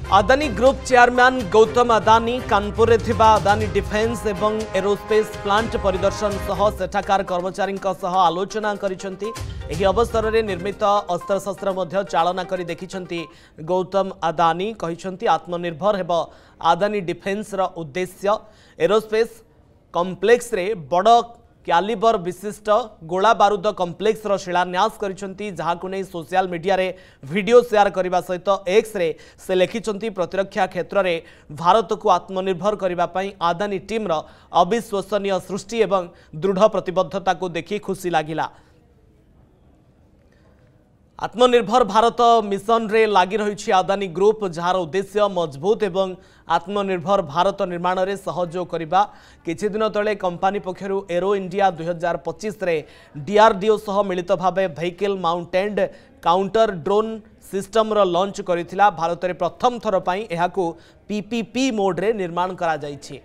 Adani group chairman Gautam Adani Kanpur में थिबा Adani defence एवं एरोस्पेस प्लांट परिदर्शन सह सेठाकार कर्मचारी आलोचना करिसेंती। एही अवसर में निर्मित अस्त्रशस्त्र मध्य चालना करी देखिसेंती गौतम अदानी। कहिसेंती आत्मनिर्भर हेब अदानी डिफेन्स रो उद्देश्य। एरोस्पेस कॉम्प्लेक्स रे बड़ क्यालिबर विशिष्ट गोला बारूद कॉम्प्लेक्स रो शिलान्यास करिसेंती, जहाकु नै सोशल मीडिया रे वीडियो शेयर करने सहित एक्स रे से लिखिसेंती प्रतिरक्षा क्षेत्र में भारत को आत्मनिर्भर करने पई अदानी टीम रो अविश्वसनीय सृष्टि एवं दृढ़ प्रतिबद्धता को देखि खुशी लागिला। आत्मनिर्भर भारत मिशन रे लागी रही अदानी ग्रुप, जार उद्देश्य मजबूत एवं आत्मनिर्भर भारत निर्माण में सहयोग करने। किछि दिन तले कंपनी पक्षरु एरो इंडिया 2025 रे डीआरडीओ सह मिलित भावे vehicle mounted counter drone system रो लॉन्च करिथिला। भारत में प्रथम थर पई एहाकु पीपीपी मोड रे निर्माण करा जाइछि।